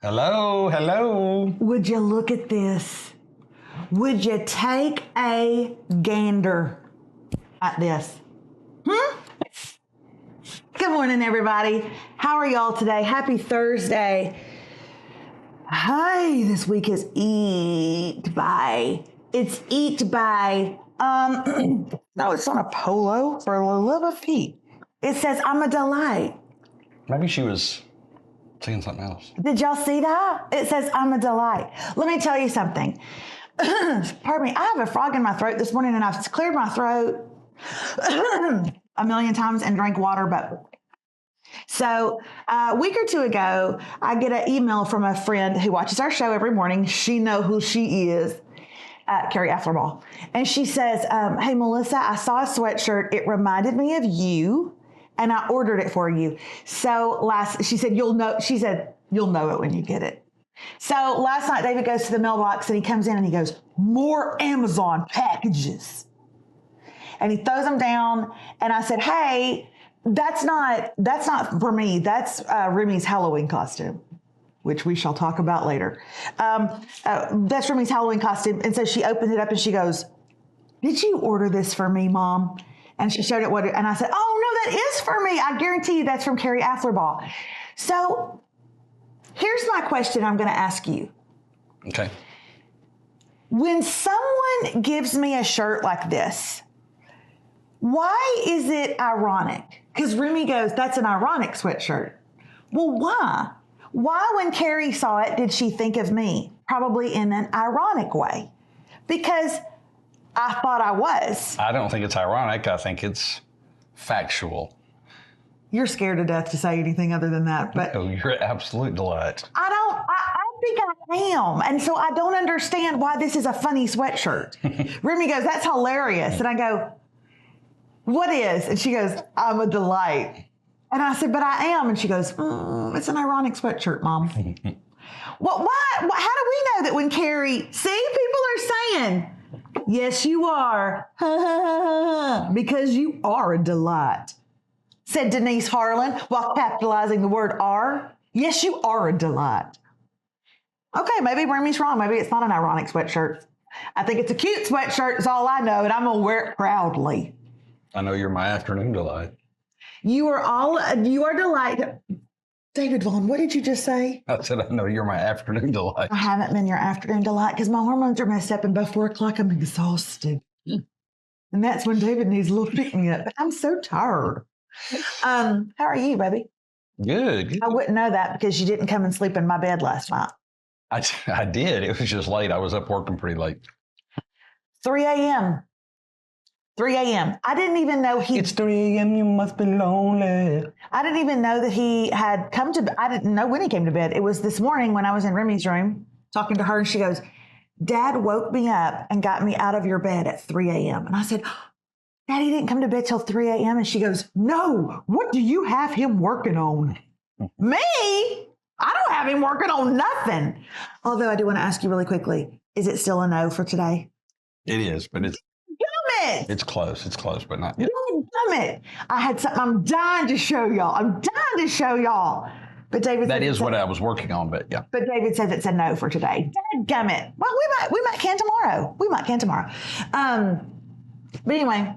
Hello, hello. Would you look at this? Would you take a gander at this? Good morning, everybody. How are y'all today? Happy Thursday. Hi, this week is Eat By. It's Eat By. No, it's on a polo for the love of Pete. It says, I'm a delight. Maybe she was saying something else. Did y'all see that? It says, I'm a delight. Let me tell you something. Pardon me. I have a frog in my throat this morning and I've cleared my throat a million times and drank water, but so a week or two ago, I get an email from a friend who watches our show every morning. She know who she is, Carrie Afflerball. And she says, hey, Melissa, I saw a sweatshirt. It reminded me of you, and I ordered it for you. So she said, you'll know it when you get it. So last night, David goes to the mailbox, and he comes in, and he goes, more Amazon packages. And he throws them down, and I said, hey, that's not for me. That's Remy's Halloween costume, which we shall talk about later. That's Remy's Halloween costume. And so she opened it up and she goes, did you order this for me, Mom? And she showed it and I said, oh, no, that is for me. I guarantee you that's from Carrie Afflerball. So here's my question I'm going to ask you. Okay. When someone gives me a shirt like this, why is it ironic? Because Remy goes, that's an ironic sweatshirt. Well, why? Why, when Carrie saw it, did she think of me? Probably in an ironic way. Because I thought I was. I don't think it's ironic. I think it's factual. You're scared to death to say anything other than that. But Oh, you're an absolute delight. I think I am. And so I don't understand why this is a funny sweatshirt. Remy goes, that's hilarious. And I go, what is? And she goes, I'm a delight. And I said, but I am. And she goes, it's an ironic sweatshirt, Mom. Well, why? How do we know that when Carrie, see, people are saying, yes, you are. Because you are a delight, said Denise Harlan while capitalizing the word are. Yes, you are a delight. Okay, maybe Remy's wrong. Maybe it's not an ironic sweatshirt. I think it's a cute sweatshirt is all I know, and I'm going to wear it proudly. I know you're my afternoon delight. You are delight. David Vaughn, what did you just say? I said, I know you're my afternoon delight. I haven't been your afternoon delight because my hormones are messed up and by 4 o'clock I'm exhausted. And that's when David needs a little pick-me-up. But I'm so tired. How are you, baby? Good. I wouldn't know that because you didn't come and sleep in my bed last night. I did. It was just late. I was up working pretty late. 3 a.m. 3 a.m. I didn't even know It's 3 a.m. You must be lonely. I didn't even know that he had come to. I didn't know when he came to bed. It was this morning when I was in Remy's room talking to her, and she goes, Dad woke me up and got me out of your bed at 3 a.m. And I said, Daddy didn't come to bed till 3 a.m. And she goes, no, what do you have him working on? Me? I don't have him working on nothing. Although I do want to ask you really quickly, is it still a no for today? It is, but it's close. It's close, but not yet. Damn it. I had something I'm dying to show y'all. But David That is what I was working on, but yeah. But David says it's a no for today. Dadgummit. Well, we might can tomorrow. But anyway,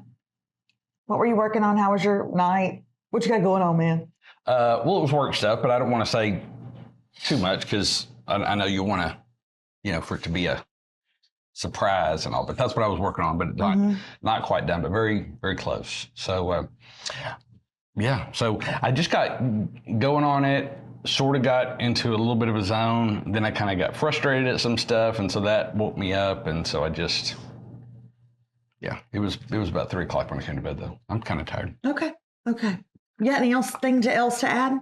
what were you working on? How was your night? What you got going on, man? Well, it was work stuff, but I don't want to say too much because I know you want to, for it to be a surprise and all, but that's what I was working on, but not quite done, but very, very close. So, so I just got going on it, sort of got into a little bit of a zone. Then I kind of got frustrated at some stuff. And so that woke me up. And so I just, it was about 3 o'clock when I came to bed though. I'm kind of tired. Okay. You got any else to add?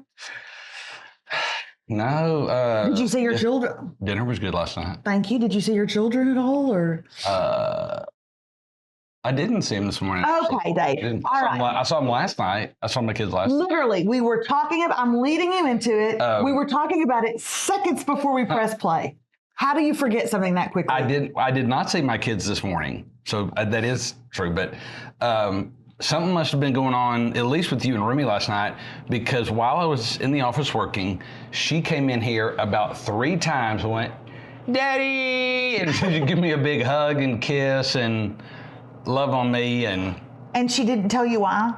No. Did you see your children? Dinner was good last night. Thank you. Did you see your children at all, or? I didn't see them this morning. Okay, Dave. All right. I saw them last night. I saw my kids last night. Literally, we were talking about, I'm leading him into it. We were talking about it seconds before we press play. How do you forget something that quickly? I did not see my kids this morning. So that is true. But something must have been going on, at least with you and Remy last night, because while I was in the office working, she came in here about 3 times and went, Daddy, and she'd give me a big hug and kiss and love on me. And she didn't tell you why?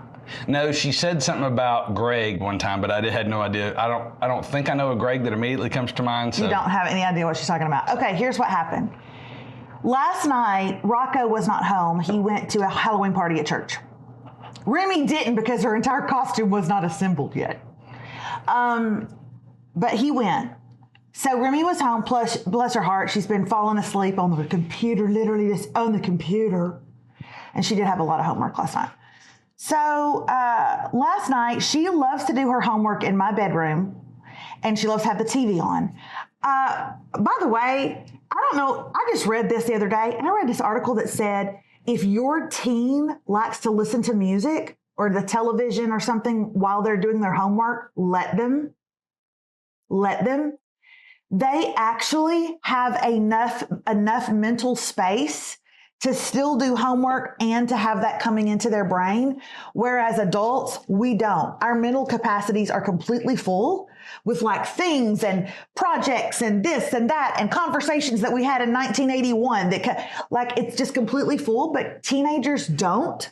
No, she said something about Greg one time, but I had no idea. I don't think I know a Greg that immediately comes to mind. So. You don't have any idea what she's talking about. Okay, here's what happened. Last night, Rocco was not home. He went to a Halloween party at church. Remy didn't because her entire costume was not assembled yet. But he went. So Remy was home, plus, bless her heart, she's been falling asleep on the computer, literally just on the computer. And she did have a lot of homework last night. So last night, she loves to do her homework in my bedroom, and she loves to have the TV on. By the way, I don't know, I just read this the other day, and I read this article that said, if your teen likes to listen to music or the television or something while they're doing their homework, let them. They actually have enough mental space to still do homework and to have that coming into their brain. Whereas adults, we don't. Our mental capacities are completely full with like things and projects and this and that and conversations that we had in 1981 that like it's just completely full, but teenagers don't.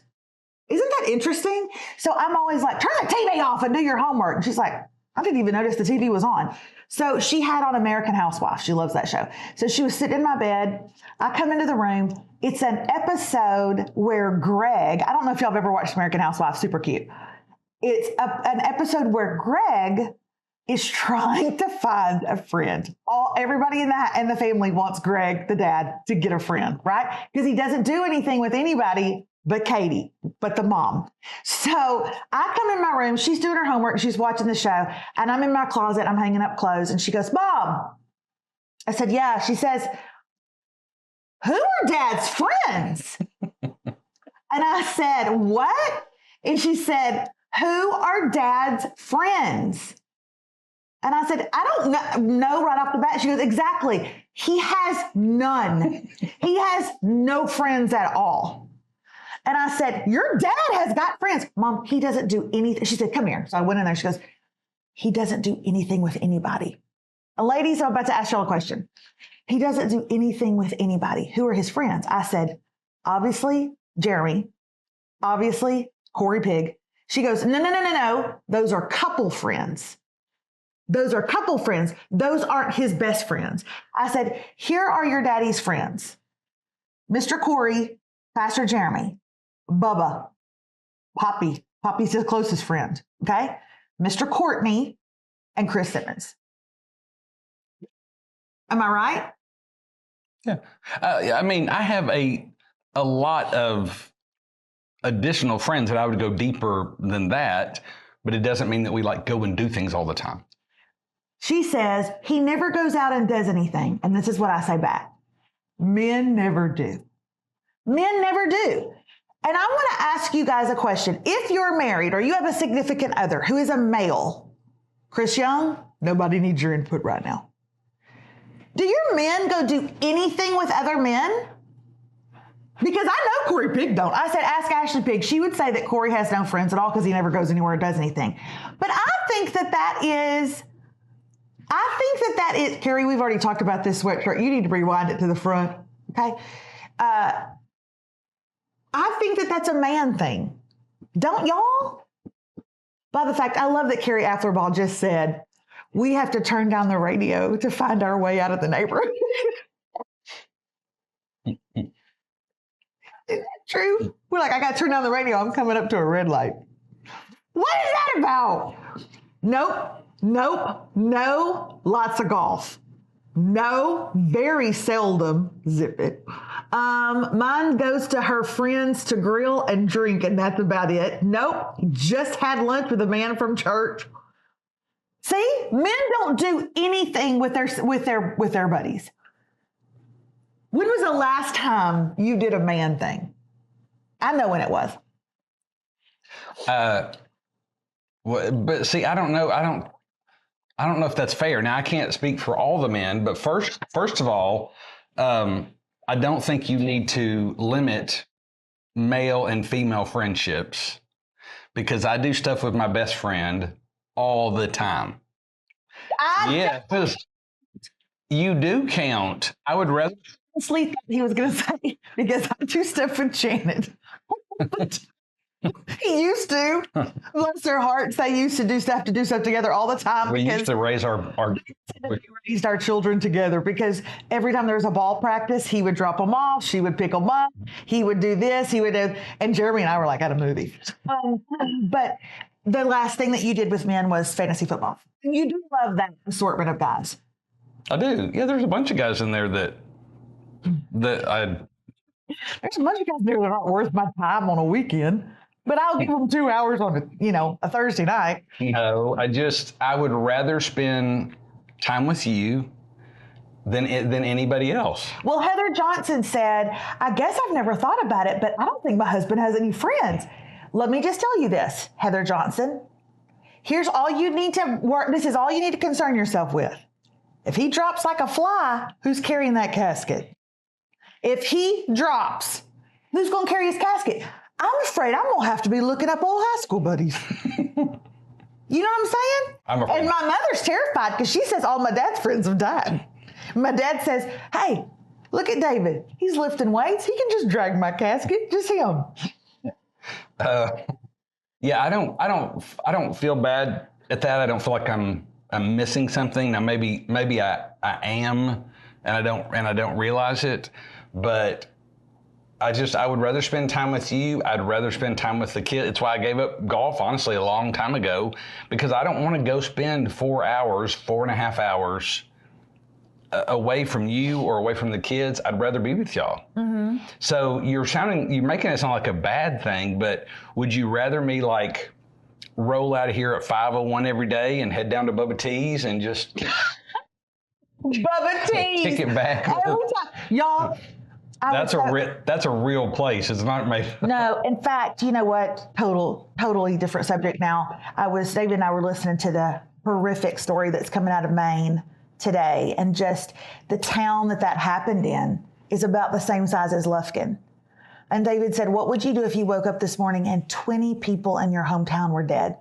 Isn't that interesting? So I'm always like, turn the TV off and do your homework. And she's like, I didn't even notice the TV was on. So she had on American Housewives. She loves that show. So she was sitting in my bed. I come into the room. It's an episode where Greg, I don't know if y'all have ever watched American Housewives, super cute. It's an episode where Greg is trying to find a friend. Everybody in the family wants Greg, the dad, to get a friend, right? Because he doesn't do anything with anybody but Katie, but the mom. So I come in my room, she's doing her homework, she's watching the show, and I'm in my closet, I'm hanging up clothes, and she goes, Mom. I said, yeah. She says, who are Dad's friends? And I said, what? And she said, who are Dad's friends? And I said, I don't know right off the bat. She goes, exactly. He has none. He has no friends at all. And I said, your dad has got friends. Mom, he doesn't do anything. She said, come here. So I went in there. She goes, he doesn't do anything with anybody. Ladies, I'm about to ask y'all a question. He doesn't do anything with anybody. Who are his friends? I said, obviously, Jeremy. Obviously, Corey Pig. She goes, no. Those are couple friends. Those are couple friends. Those aren't his best friends. I said, here are your daddy's friends. Mr. Corey, Pastor Jeremy, Bubba, Poppy. Poppy's his closest friend, okay? Mr. Courtney, and Chris Simmons. Am I right? Yeah. I mean, I have a lot of additional friends that I would go deeper than that, but it doesn't mean that we like go and do things all the time. She says he never goes out and does anything. And this is what I say back. Men never do. Men never do. And I want to ask you guys a question. If you're married or you have a significant other who is a male, Chris Young, nobody needs your input right now. Do your men go do anything with other men? Because I know Corey Pig don't. I said, ask Ashley Pig. She would say that Corey has no friends at all because he never goes anywhere or does anything. But I think that is, Carrie, we've already talked about this sweatshirt. You need to rewind it to the front, okay? I think that that's a man thing. Don't y'all? By the fact, I love that Carrie Afflerball just said, we have to turn down the radio to find our way out of the neighborhood. Isn't that true? We're like, I got to turn down the radio. I'm coming up to a red light. What is that about? Nope. No, lots of golf. No, very seldom, zip it. Mine goes to her friends to grill and drink, and that's about it. Nope, just had lunch with a man from church. See, men don't do anything with their buddies. When was the last time you did a man thing? I know when it was. But see, I don't know. I don't know if that's fair. Now, I can't speak for all the men, but first of all, I don't think you need to limit male and female friendships because I do stuff with my best friend all the time. Yeah, because you do count. I would rather. Honestly, he was going to say, because I do stuff with Janet. He used to. Bless their hearts. They used to do stuff together all the time. We used to raise our we raised our children together because every time there was a ball practice, he would drop them off. She would pick them up. He would do this. He would do, and Jeremy and I were like at a movie. But the last thing that you did with men was fantasy football. You do love that assortment of guys. I do. Yeah, there's a bunch of guys in there that There's a bunch of guys there that aren't worth my time on a weekend. But I'll give them 2 hours on a Thursday night. No, I would rather spend time with you than anybody else. Well, Heather Johnson said, I guess I've never thought about it, but I don't think my husband has any friends. Let me just tell you this, Heather Johnson. Here's all you need to work. This is all you need to concern yourself with. If he drops like a fly, who's carrying that casket? If he drops, who's going to carry his casket? I'm afraid I'm going to have to be looking up old high school buddies. You know what I'm saying? I'm afraid. And my mother's terrified because she says all my dad's friends have died. My dad says, hey, look at David. He's lifting weights. He can just drag my casket. Just him. Yeah, I don't feel bad at that. I don't feel like I'm missing something. Now maybe I am and I don't realize it, but I would rather spend time with you. I'd rather spend time with the kid. It's why I gave up golf, honestly, a long time ago, because I don't want to go spend 4.5 hours away from you or away from the kids. I'd rather be with y'all. Mm-hmm. So you're making it sound like a bad thing, but would you rather me like roll out of here at 5:01 every day and head down to Bubba Teas and just Bubba Teas kick it back? Every time. Y'all. That's a real place. It's not made. No, in fact, you know what? Totally different subject now. David and I were listening to the horrific story that's coming out of Maine today, and just the town that happened in is about the same size as Lufkin. And David said, what would you do if you woke up this morning and 20 people in your hometown were dead?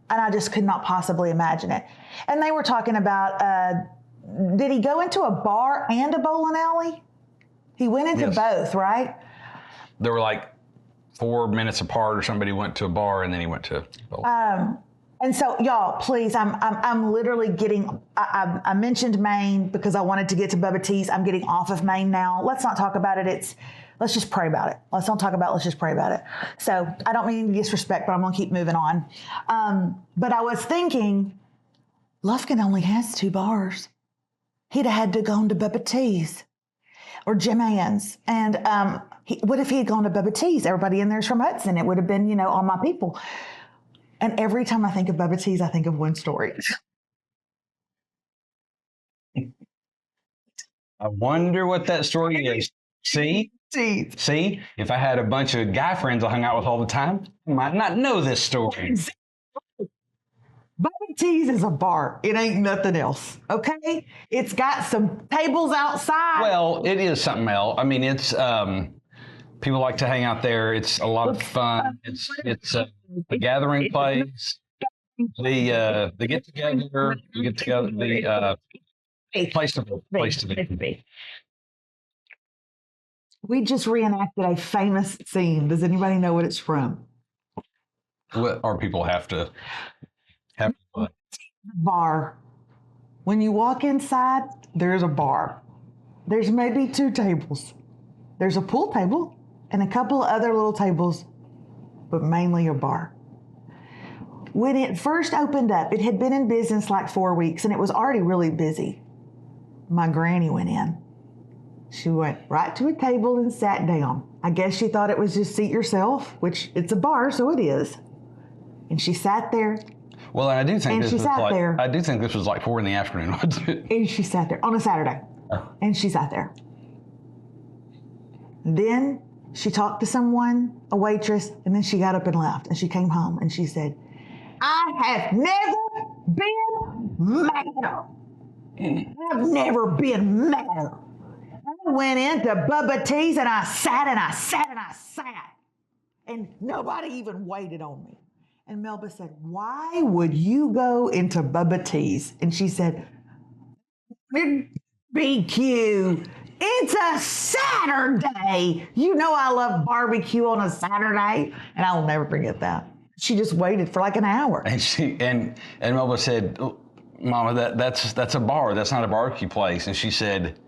And I just could not possibly imagine it. And they were talking about, did he go into a bar and a bowling alley? He went into both, right? They were like 4 minutes apart, or somebody went to a bar and then he went to bowling. And so, y'all, please, I'm literally getting. I mentioned Maine because I wanted to get to Bubba Teas. I'm getting off of Maine now. Let's not talk about it. Let's just pray about it. Let's just pray about it. So I don't mean any disrespect, but I'm gonna keep moving on. But I was thinking, Lufkin only has 2 bars. He'd have had to go to Bubba Teas or Jim Ann's. And what if he had gone to Bubba Teas? Everybody in there's from Hudson. It would have been, all my people. And every time I think of Bubba Teas, I think of one story. I wonder what that story is. See, if I had a bunch of guy friends I hung out with all the time, I might not know this story. Bubba Teas is a bar. It ain't nothing else, okay? It's got some tables outside. Well, it is something else. I mean, it's people like to hang out there. It's a lot of fun. It's the gathering place. The get together. The place to be. We just reenacted a famous scene. Does anybody know what it's from? What our people have to bar. When you walk inside, there's a bar. There's maybe 2 tables. There's a pool table and a couple of other little tables, but mainly a bar. When it first opened up, it had been in business like 4 weeks and it was already really busy. My granny went in. She went right to a table and sat down. I guess she thought it was just seat yourself, which it's a bar, so it is. And she sat there. Well, I do think this was like 4 PM, wasn't it? And she sat there on a Saturday. Oh. And she sat there. Then she talked to someone, a waitress, and then she got up and left. And she came home and she said, I have never been madder. I've never been madder. went into Bubba Teas and I sat and I sat and I sat. And nobody even waited on me. And Melba said, why would you go into Bubba Teas? And she said, BQ. It's a Saturday. You know I love barbecue on a Saturday. And I will never forget that. She just waited for like an hour. And Melba said, Mama, that's a bar. That's not a barbecue place. And she said,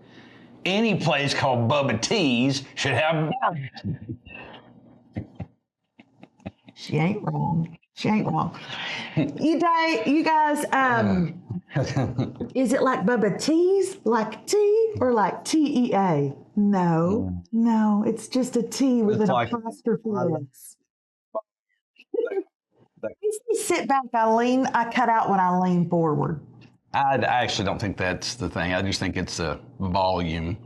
any place called Bubba Teas should have barbecue. She ain't wrong. She ain't wrong. You guys, is it like Bubba Teas, like T, or like TEA? No, it's just a T with an apostrophe. You sit back, I cut out when I lean forward. I actually don't think that's the thing. I just think it's a volume.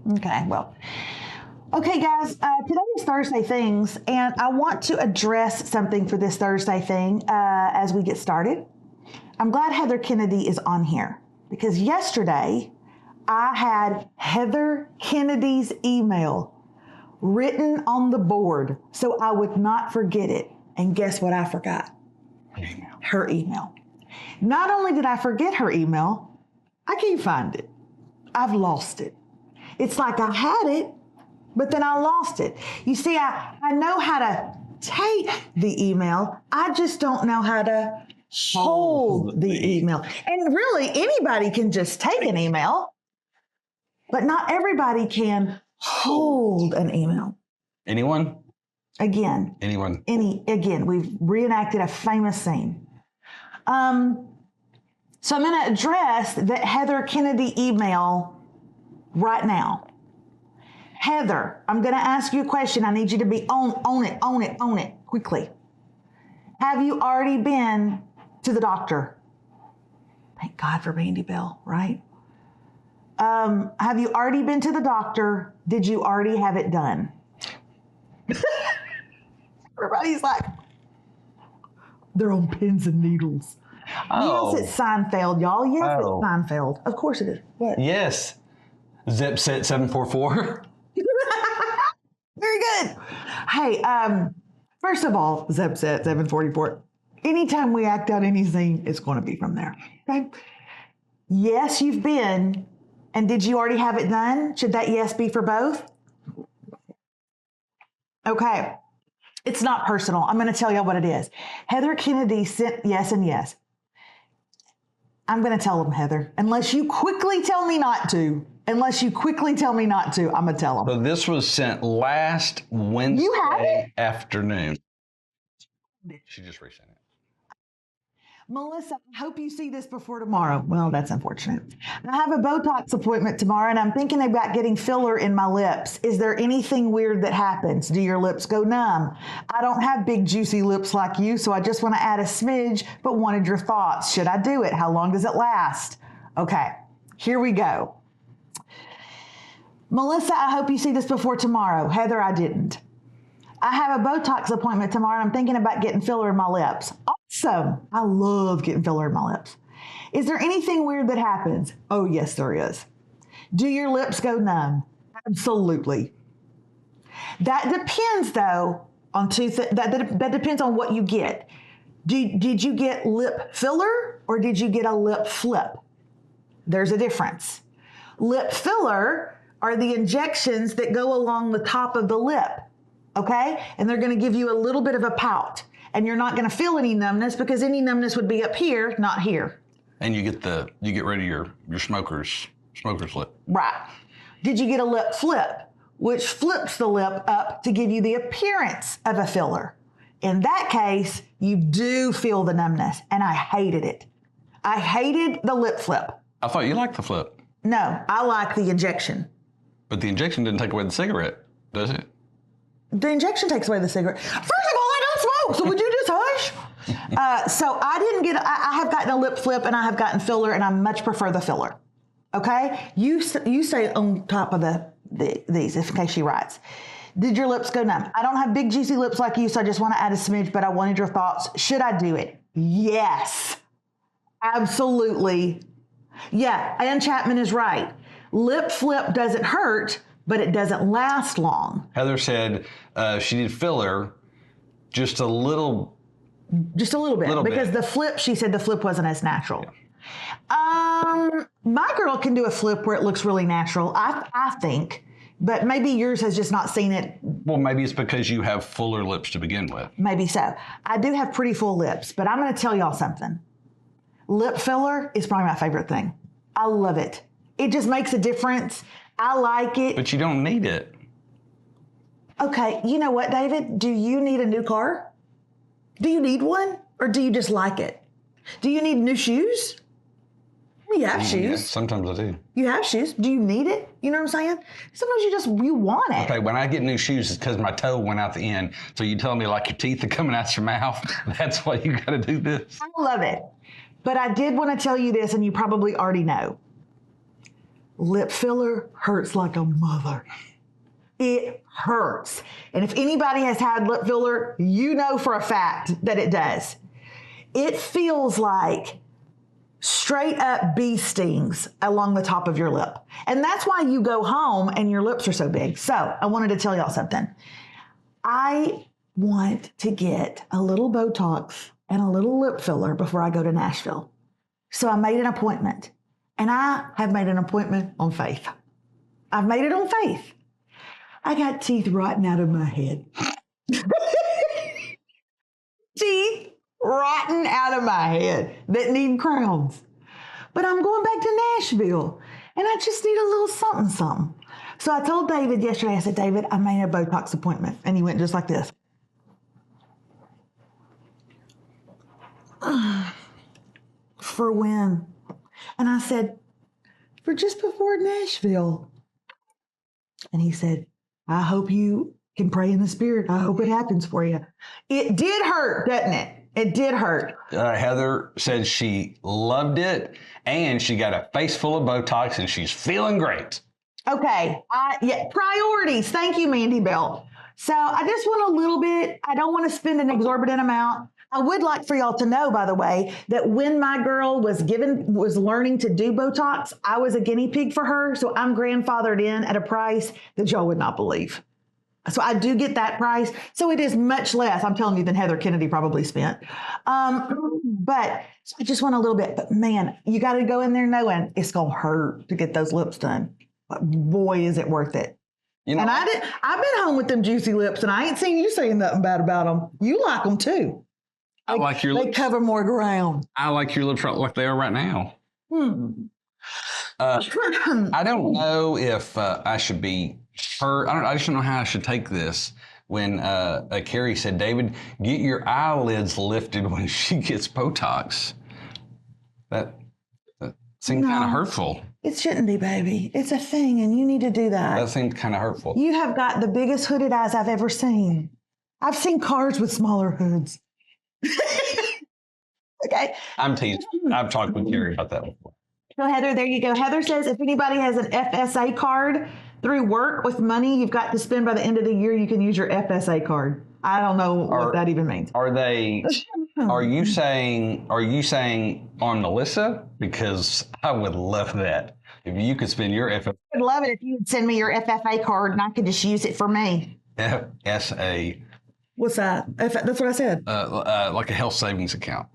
Okay, guys, today is Thursday Things, and I want to address something for this Thursday thing as we get started. I'm glad Heather Kennedy is on here because yesterday I had Heather Kennedy's email written on the board so I would not forget it. And guess what I forgot? Her email. Not only did I forget her email, I can't find it. I've lost it. It's like I had it, but then I lost it. You see, I know how to take the email. I just don't know how to hold the email. And really, anybody can just take an email, but not everybody can hold an email. Anyone? Again. Anyone? Again, we've reenacted a famous scene. So I'm going to address that Heather Kennedy email right now. Heather, I'm going to ask you a question. I need you to be on it quickly. Have you already been to the doctor? Thank God for Bandy Bell, right? Have you already been to the doctor? Did you already have it done? Everybody's like, they're on pins and needles. Oh. Yes, it's Seinfeld, y'all. Yes, it's Seinfeld. Of course it is. What? Yes. Zip set 744. Very good. Hey, first of all, Zip set 744. Anytime we act out any scene, it's going to be from there. Okay. Yes, you've been. And did you already have it done? Should that yes be for both? Okay. It's not personal. I'm going to tell you what it is. Heather Kennedy sent yes and yes. I'm going to tell them, Heather, unless you quickly tell me not to. I'm going to tell them. So this was sent last Wednesday afternoon. She just resent it. Melissa, I hope you see this before tomorrow. Well, that's unfortunate. I have a Botox appointment tomorrow, and I'm thinking about getting filler in my lips. Is there anything weird that happens? Do your lips go numb? I don't have big, juicy lips like you, so I just want to add a smidge, but wanted your thoughts. Should I do it? How long does it last? Okay, here we go. Melissa, I hope you see this before tomorrow. Heather, I didn't. I have a Botox appointment tomorrow, and I'm thinking about getting filler in my lips. Awesome. I love getting filler in my lips. Is there anything weird that happens? Oh, yes, there is. Do your lips go numb? Absolutely. That depends, though, on two things. That depends on what you get. Did you get lip filler or did you get a lip flip? There's a difference. Lip filler are the injections that go along the top of the lip. Okay? And they're going to give you a little bit of a pout. And you're not going to feel any numbness because any numbness would be up here, not here. And you get rid of your smoker's lip. Right. Did you get a lip flip, which flips the lip up to give you the appearance of a filler? In that case, you do feel the numbness, and I hated it. I hated the lip flip. I thought you liked the flip. No, I like the injection. But the injection didn't take away the cigarette, does it? The injection takes away the cigarette. First of all, I don't smoke, so would you just hush? So I didn't get, I have gotten a lip flip and I have gotten filler, and I much prefer the filler. Okay? You stay on top of these, in case she writes. Did your lips go numb? I don't have big, juicy lips like you, so I just want to add a smidge, but I wanted your thoughts. Should I do it? Yes. Absolutely. Yeah, Ann Chapman is right. Lip flip doesn't hurt, but it doesn't last long. Heather said she did filler just a little bit because the flip, she said the flip wasn't as natural. My girl can do a flip where it looks really natural, I think, but maybe yours has just not seen it. Well, maybe it's because you have fuller lips to begin with. Maybe so. I do have pretty full lips, but I'm going to tell y'all something. Lip filler is probably my favorite thing. I love it. It just makes a difference. I like it. But you don't need it. Okay, you know what, David? Do you need a new car? Do you need one? Or do you just like it? Do you need new shoes? You have shoes. Yeah, sometimes I do. You have shoes. Do you need it? You know what I'm saying? Sometimes you want it. Okay, when I get new shoes, it's because my toe went out the end. So you tell me like your teeth are coming out your mouth. That's why you got to do this. I love it. But I did want to tell you this, and you probably already know. Lip filler hurts like a mother. It hurts. And if anybody has had lip filler, you know for a fact that it does. It feels like straight up bee stings along the top of your lip. And that's why you go home and your lips are so big. So I wanted to tell y'all something. I want to get a little Botox and a little lip filler before I go to Nashville. So I made an appointment, and I have made an appointment on faith. I've made it on faith. I got teeth rotting out of my head. Teeth rotting out of my head that need crowns. But I'm going back to Nashville, and I just need a little something, something. So I told David yesterday, I said, David, I made a Botox appointment. And he went just like this. For when? And I said, for just before Nashville. And he said, I hope you can pray in the spirit. I hope it happens for you. It did hurt, doesn't it? It did hurt. Heather said she loved it, and she got a face full of Botox, and she's feeling great. Okay. Priorities. Thank you, Mandy Bell. So I just want a little bit. I don't want to spend an exorbitant amount. I would like for y'all to know, by the way, that when my girl was learning to do Botox, I was a guinea pig for her. So I'm grandfathered in at a price that y'all would not believe. So I do get that price. So it is much less, I'm telling you, than Heather Kennedy probably spent. But I just want a little bit. But man, you got to go in there knowing it's going to hurt to get those lips done. But boy, is it worth it. You know, and I've been home with them juicy lips, and I ain't seen you saying nothing bad about them. You like them too. I like your lips. They cover more ground. I like your lips like they are right now. I don't know if I should be hurt. I just don't know how I should take this. When Carrie said, David, get your eyelids lifted when she gets Botox. That seemed kind of hurtful. It shouldn't be, baby. It's a thing, and you need to do that. That seemed kind of hurtful. You have got the biggest hooded eyes I've ever seen. I've seen cars with smaller hoods. Okay. I'm teasing. I've talked with Carrie about that before. So Heather, there you go. Heather says if anybody has an FSA card through work with money you've got to spend by the end of the year, you can use your FSA card. I don't know what that even means. Are you saying on Melissa? Because I would love that. If you could spend your FFA. I would love it if you would send me your FFA card and I could just use it for me. FSA. What's that? That's what I said. Like a health savings account.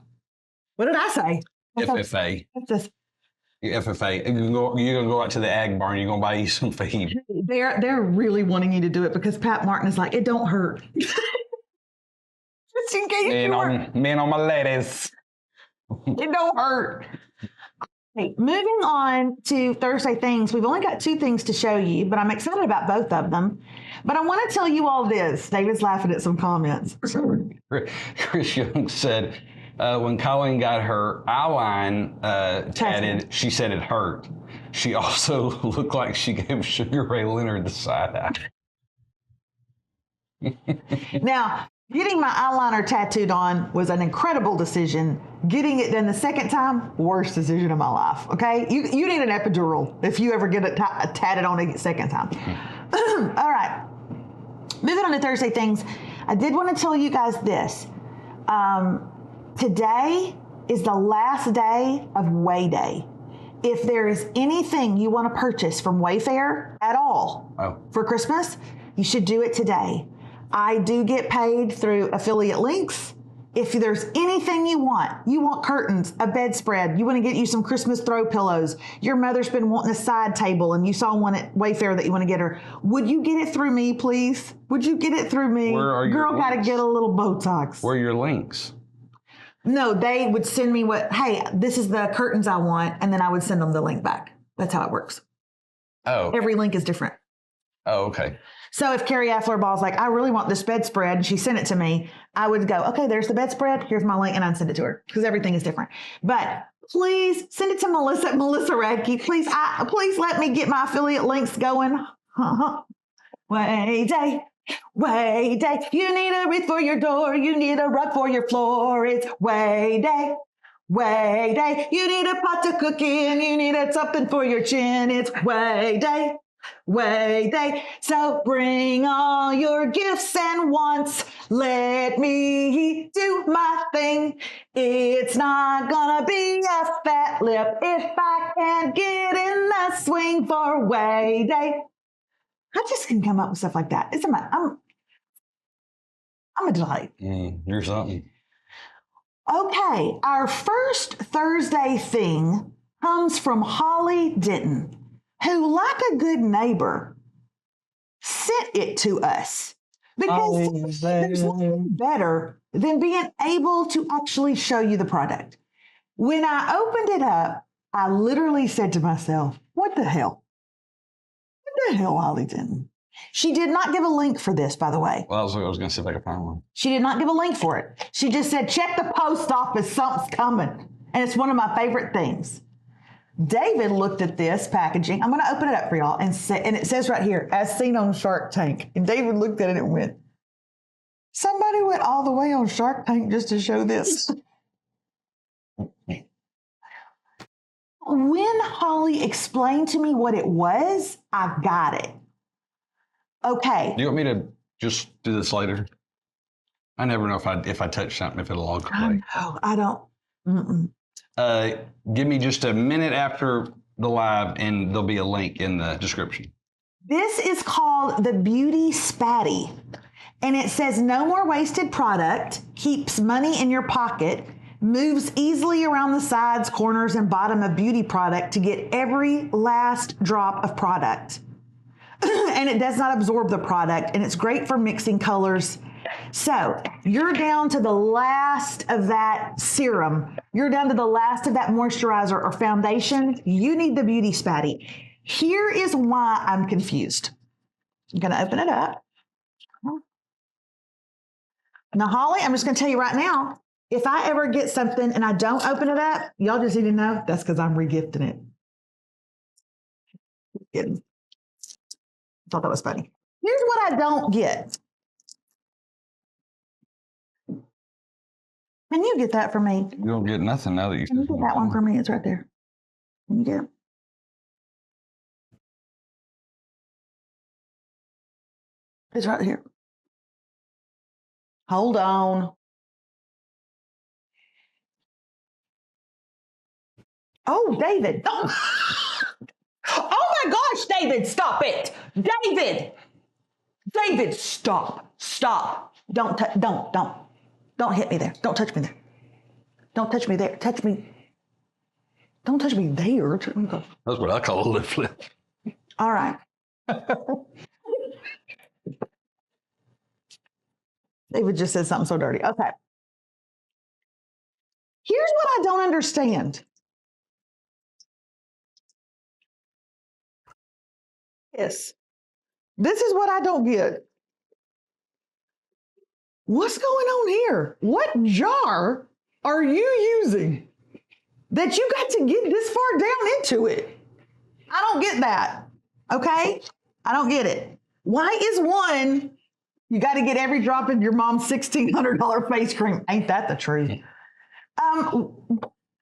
What did I say? FFA. What's this? Your FFA. You're gonna go out to the ag barn. You're gonna buy you some feed. They're really wanting you to do it because Pat Martin is like, it don't hurt. Just in case men on my ladies. It don't hurt. Okay, moving on to Thursday things. We've only got 2 things to show you, but I'm excited about both of them. But I want to tell you all this. David's laughing at some comments. Chris Young said, when Colleen got her eyeline tatted, she said it hurt. She also looked like she gave Sugar Ray Leonard the side eye. Now, getting my eyeliner tattooed on was an incredible decision. Getting it done the second time, worst decision of my life. Okay, you need an epidural if you ever get it tatted on a second time. All right, moving on to Thursday things. I did want to tell you guys this. Today is the last day of Way Day. if there is anything you want to purchase from Wayfair at all for Christmas, you should do it today. I do get paid through affiliate links. If there's anything you want curtains, a bedspread, you want to get you some Christmas throw pillows, your mother's been wanting a side table and you saw one at Wayfair that you want to get her, would you get it through me, please? Would you get it through me? Where are your Girl, got to links? get a little Botox. Where are your links? No, they would send me hey, this is the curtains I want, and then I would send them the link back. That's how it works. Oh. Every link is different. Oh, okay. So if Carrie Afflerball's like, I really want this bedspread, and she sent it to me, I would go, okay, there's the bedspread. Here's my link, and I'd send it to her because everything is different. But please send it to Melissa Radke. Please let me get my affiliate links going. Wayday. You need a wreath for your door. You need a rug for your floor. It's Wayday. You need a pot to cook in. You need something for your chin. It's Wayday. So bring all your gifts and wants. Let me do my thing. It's not gonna be a fat lip if I can't get in the swing for Wayday. I just can come up with stuff like that. I'm a delight. You're something. Okay, our first Thursday thing comes from Holly Denton, who, like a good neighbor, sent it to us. Because there's nothing better than being able to actually show you the product. When I opened it up, I literally said to myself, what the hell? What the hell, Holly Denton? She did not give a link for this, by the way. Well, I was going to see if I could find one. She did not give a link for it. She just said, check the post office, something's coming. And it's one of my favorite things. David looked at this packaging. I'm going to open it up for y'all and it says right here, as seen on Shark Tank. And David looked at it and went, somebody went all the way on Shark Tank just to show this. When Holly explained to me what it was, I got it. Okay. Do you want me to just do this later? I never know if I touch something, if it'll all play. I don't. Give me just a minute after the live, and there'll be a link in the description. This is called the Beauty Spatty, and it says no more wasted product, keeps money in your pocket, moves easily around the sides, corners, and bottom of beauty product to get every last drop of product. And it does not absorb the product, and it's great for mixing colors. So you're down to the last of that serum. You're down to the last of that moisturizer or foundation. You need the Beauty Spatty. Here is why I'm confused. I'm going to open it up. Now, Holly, I'm just going to tell you right now, if I ever get something and I don't open it up, y'all just need to know that's because I'm regifting it. Kidding. I thought that was funny. Here's what I don't get. Can you get that for me? You don't get nothing now that you. Can you get that one for me? It's right there. Can you get it? It's right here. Hold on. Oh, David. Oh. Oh my gosh, David, stop it. David, stop. Don't hit me there. Don't touch me there. Don't touch me there. Don't touch me there. That's what I call a lip flip. All right. David just said something so dirty. Okay. Here's what I don't understand. Yes. This is what I don't get. What's going on here? What jar are you using that you got to get this far down into it? I don't get that. Okay? I don't get it. Why is one, you got to get every drop of your mom's $1,600 face cream? Ain't that the truth?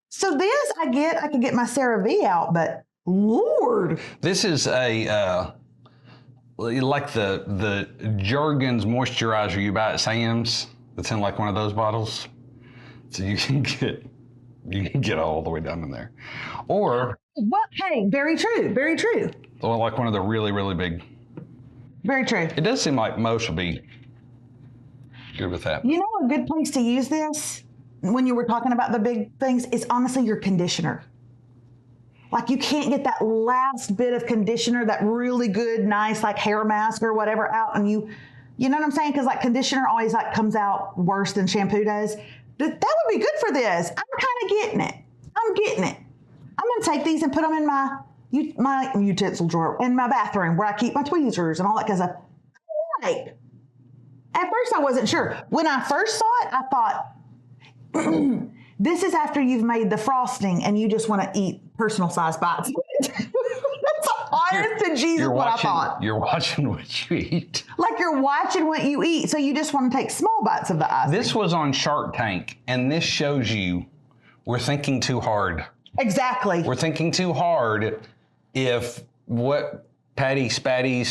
So this, I can get my CeraVe out, but Lord. This is a, like the Jergens moisturizer you buy at Sam's. That's in like one of those bottles. So you can get all the way down in there. Or Well, hey, very true. Very true. So like one of the really, really big. Very true. It does seem like most will be good with that. You know, a good place to use this when you were talking about the big things is honestly your conditioner. Like you can't get that last bit of conditioner, that really good, nice like hair mask or whatever out, and you know what I'm saying? Because like conditioner always like comes out worse than shampoo does. That would be good for this. I'm kind of getting it. I'm getting it. I'm gonna take these and put them in my utensil drawer in my bathroom where I keep my tweezers and all that kind of stuff. Like, at first I wasn't sure. When I first saw it, I thought, this is after you've made the frosting and you just want to eat personal size bites. That's honest to Jesus what I thought. You're watching what you eat. Like you're watching what you eat, so you just want to take small bites of the icing. This was on Shark Tank, and this shows you we're thinking too hard. Exactly. We're thinking too hard if what Beauty Spatty,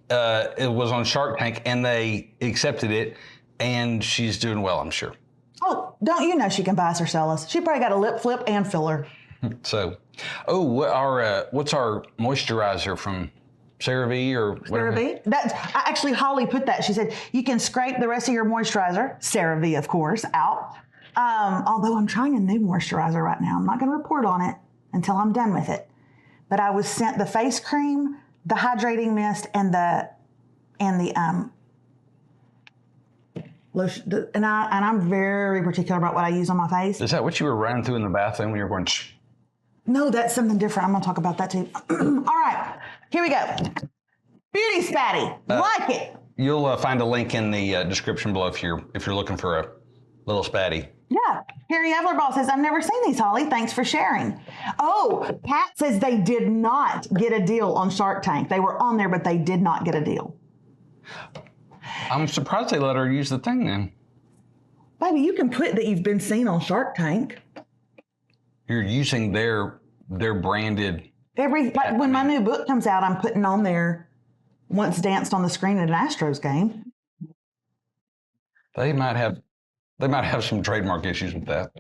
it was on Shark Tank, and they accepted it, and she's doing well, I'm sure. Oh, don't you know she can buy us or sell us? She probably got a lip flip and filler. So, what's our moisturizer from CeraVe or whatever? CeraVe? Actually, Holly put that. She said, you can scrape the rest of your moisturizer, CeraVe, of course, out. Although I'm trying a new moisturizer right now. I'm not going to report on it until I'm done with it. But I was sent the face cream, the hydrating mist, and the lotion. And I'm very particular about what I use on my face. Is that what you were running through in the bathroom when you were going? Shh? No, that's something different. I'm going to talk about that too. All right, here we go. Beauty Spatty, like it. You'll find a link in the description below if you're looking for a little spatty. Yeah. Harry Everball says, I've never seen these, Holly. Thanks for sharing. Oh, Pat says they did not get a deal on Shark Tank. They were on there, but they did not get a deal. I'm surprised they let her use the thing then. Baby, you can put that you've been seen on Shark Tank. You're using their branded. Like when my new book comes out, I'm putting on there once danced on the screen at an Astros game. They might have some trademark issues with that.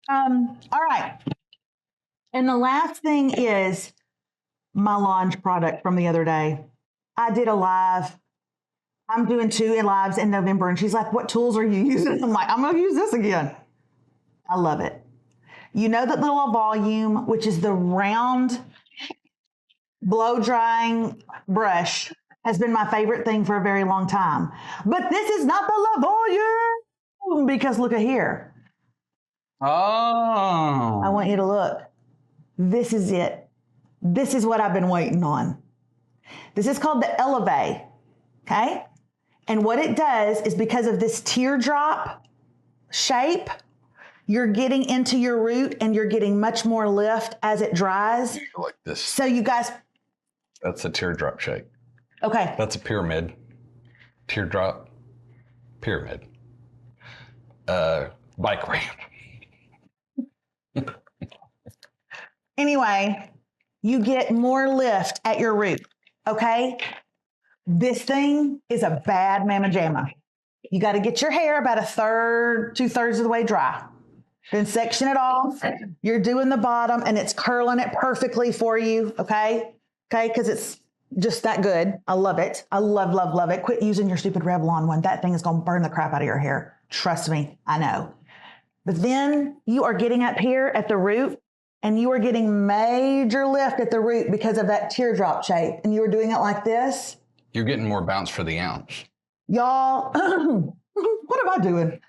All right. And the last thing is my launch product from the other day. I did a live. I'm doing 2 lives in November, and she's like, what tools are you using? I'm like, I'm going to use this again. I love it. You know that little volume, which is the round blow drying brush, has been my favorite thing for a very long time. But this is not the La Volume, because look at here. Oh. I want you to look. This is it. This is what I've been waiting on. This is called the Elevate, okay? And what it does is because of this teardrop shape, you're getting into your root and you're getting much more lift as it dries. Like this. So you guys. That's a teardrop shape. Okay. That's a pyramid. Teardrop. Pyramid. Bike ramp. Anyway, you get more lift at your root, okay? This thing is a bad mamma jamma. You got to get your hair about 1/3, 2/3 of the way dry. Then section it off. You're doing the bottom and it's curling it perfectly for you, okay? Okay, because it's just that good. I love it. I love, love, love it. Quit using your stupid Revlon one. That thing is going to burn the crap out of your hair. Trust me, I know. But then you are getting up here at the root and you are getting major lift at the root because of that teardrop shape. And you are doing it like this. You're getting more bounce for the ounce. Y'all, what am I doing?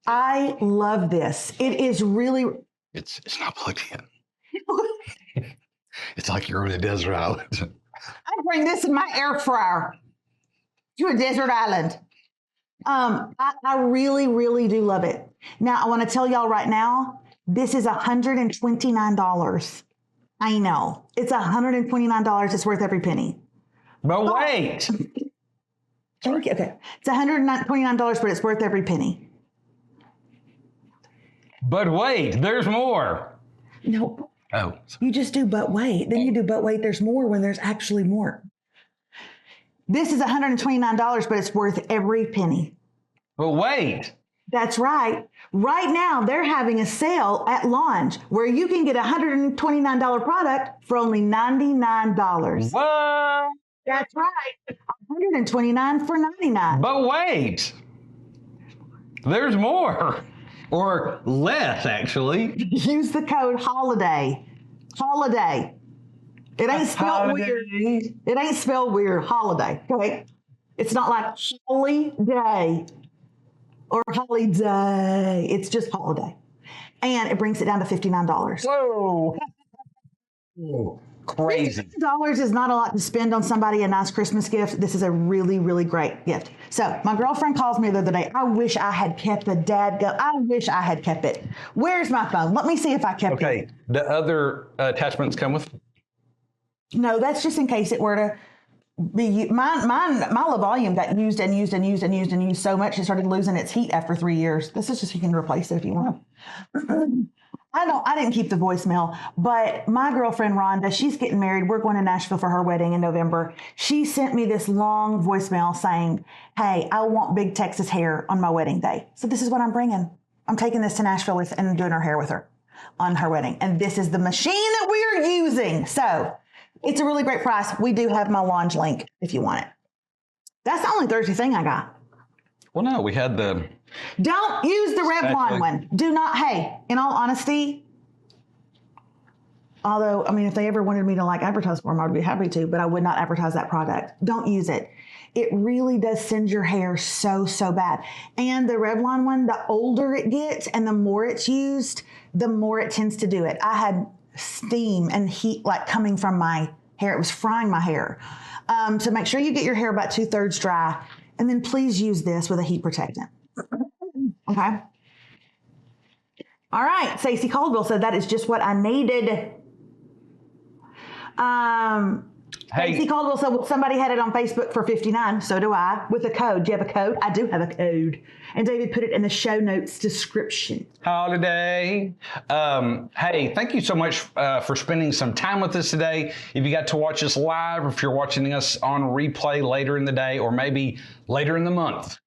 I love this. It is really. It's not plugged in. It's like you're on a desert island. I bring this in my air fryer to a desert island. I really, really do love it. Now, I want to tell y'all right now, this is $129. I know. It's $129. It's worth every penny. But wait. Okay. It's $129, but it's worth every penny. But wait, there's more. No. Oh. You just do but wait. Then you do but wait, there's more when there's actually more. This is $129, but it's worth every penny. But wait. That's right. Right now, they're having a sale at launch where you can get a $129 product for only $99. What? That's right. $129 for $99. But wait, there's more. Or less, actually. Use the code HOLIDAY. HOLIDAY. It ain't spelled weird. It ain't spelled weird. HOLIDAY. Okay? It's not like holy day or holiday. It's just holiday. And it brings it down to $59. Whoa. Crazy. $59 is not a lot to spend on somebody a nice Christmas gift. This is a really, really great gift. So my girlfriend calls me the other day. I wish I had kept the I wish I had kept it. Where's my phone? Let me see if I kept it. Okay. The other attachments come with? No, that's just in case it were to be my La Volume got used so much it started losing its heat after 3 years. This is just, you can replace it if you want. I didn't keep the voicemail, but my girlfriend Rhonda, she's getting married. We're going to Nashville for her wedding in November. She sent me this long voicemail saying, hey, I want big Texas hair on my wedding day. So this is what I'm bringing. I'm taking this to Nashville and doing her hair with her on her wedding. And this is the machine that we are using. So it's a really great price. We do have my launch link if you want it. That's the only Thursday thing I got. Well, no, we had the... Don't use the Revlon one. Do not. Hey, in all honesty, although, I mean, if they ever wanted me to advertise for them, I'd be happy to, but I would not advertise that product. Don't use it. It really does send your hair so, so bad. And the Revlon one, the older it gets and the more it's used, the more it tends to do it. I had steam and heat coming from my hair. It was frying my hair. So make sure you get your hair about 2/3 dry, and then please use this with a heat protectant. Okay. All right. Stacey Caldwell said that is just what I needed. Stacey Caldwell said, well, somebody had it on Facebook for $59. So do I, with a code. Do you have a code? I do have a code. And David put it in the show notes description. Holiday. Hey, thank you so much for spending some time with us today. If you got to watch us live, if you're watching us on replay later in the day or maybe later in the month,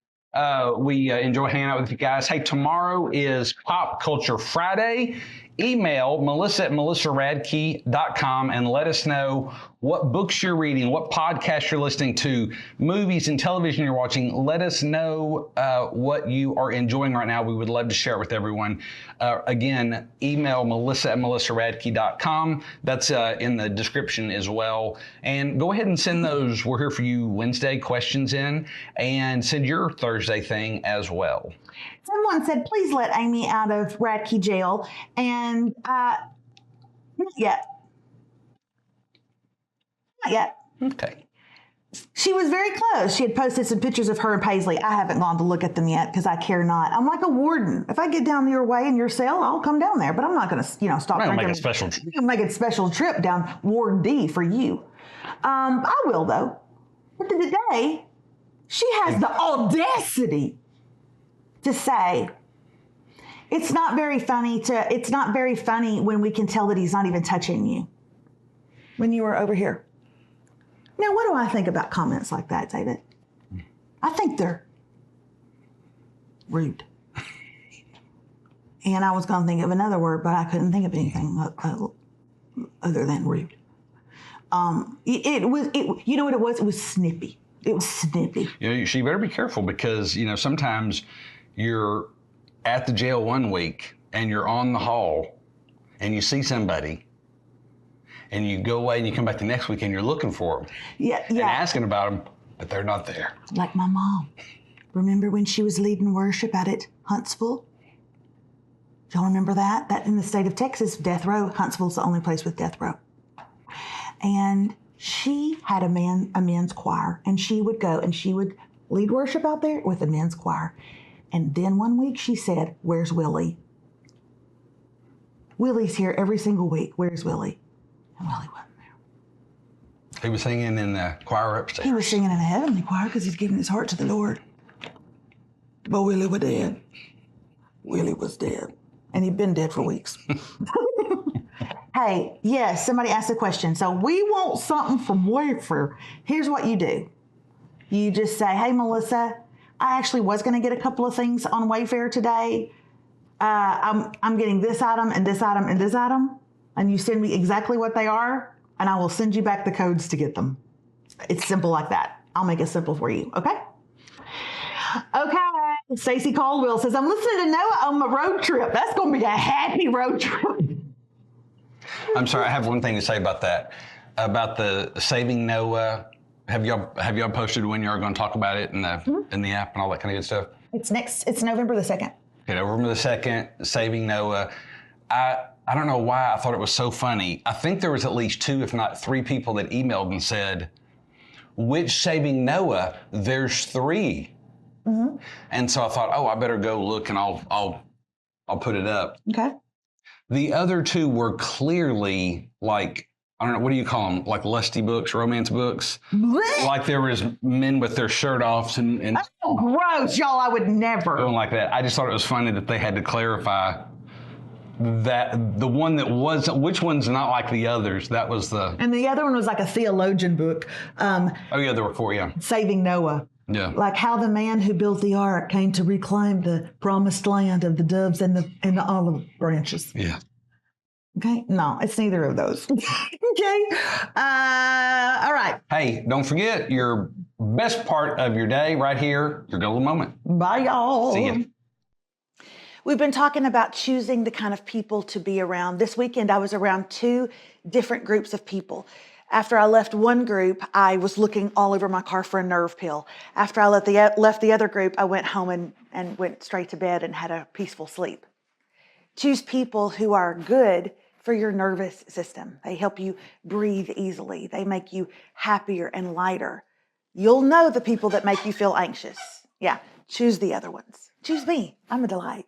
we enjoy hanging out with you guys. Hey, tomorrow is Pop Culture Friday. Email melissa@melissaradke.com and let us know what books you're reading, what podcasts you're listening to, movies and television you're watching. Let us know what you are enjoying right now. We would love to share it with everyone. Again, email melissa@melissaradke.com. That's in the description as well. And go ahead and send those We're Here For You Wednesday questions in, and send your Thursday thing as well. Someone said, please let Amy out of Radke jail. And not yet. Not yet. Okay. She was very close. She had posted some pictures of her and Paisley. I haven't gone to look at them yet because I care not. I'm like a warden. If I get down your way in your cell, I'll come down there. But I'm not going to, stop drinking. Make a special trip. Make a special trip down Ward D for you. I will, though. But today, she has the audacity to say it's not very funny when we can tell that he's not even touching you when you were over here. Now, what do I think about comments like that, David? I think they're rude. And I was going to think of another word, but I couldn't think of anything other than rude. It was you know what it was? It was snippy. It was snippy. So you better be careful because, sometimes you're at the jail one week and you're on the hall and you see somebody and you go away and you come back the next week and you're looking for them. Yeah. And asking about them, but they're not there. Like my mom. Remember when she was leading worship out at Huntsville? Y'all remember that? That in the state of Texas, death row. Huntsville's the only place with death row. And she had a men's choir, and she would go and she would lead worship out there with a men's choir. And then one week she said, where's Willie? Willie's here every single week. Where's Willie? And Willie wasn't there. He was singing in the choir upstairs. He was singing in a heavenly choir because he's giving his heart to the Lord. But Willie was dead. Willie was dead. And he'd been dead for weeks. Hey, yes, somebody asked a question. So we want something from Wayfair. Here's what you do. You just say, hey, Melissa, I actually was going to get a couple of things on Wayfair today. I'm getting this item and this item and this item, and you send me exactly what they are, and I will send you back the codes to get them. It's simple like that. I'll make it simple for you, okay? Okay. Stacy Caldwell says, I'm listening to Noah on my road trip. That's going to be a happy road trip. I'm sorry, I have one thing to say about that. About the Saving Noah. Have y'all posted when you're going to talk about it in the app and all that kind of good stuff? It's November the 2nd. Okay, November the 2nd, Saving Noah. I don't know why I thought it was so funny. I think there was at least 2, if not 3 people that emailed and said, which Saving Noah? There's 3. Mm-hmm. And so I thought, oh, I better go look and I'll put it up. Okay. The other 2 were clearly like, I don't know, what do you call them? Like lusty books, romance books? Blech. Like there was men with their shirt offs and oh, gross, y'all, I would never. Something like that. I just thought it was funny that they had to clarify that the one that was, which one's not like the others, that was the... And the other one was like a theologian book. Oh yeah, there were 4, yeah. Saving Noah. Yeah. Like how the man who built the ark came to reclaim the promised land of the doves and the olive branches. Yeah. Okay. No, it's neither of those. Okay. All right. Hey, don't forget your best part of your day right here, your golden moment. Bye, y'all. See ya. We've been talking about choosing the kind of people to be around. This weekend, I was around 2 different groups of people. After I left one group, I was looking all over my car for a nerve pill. After I left the other group, I went home and went straight to bed and had a peaceful sleep. Choose people who are good for your nervous system. They help you breathe easily. They make you happier and lighter. You'll know the people that make you feel anxious. Yeah, choose the other ones. Choose me. I'm a delight.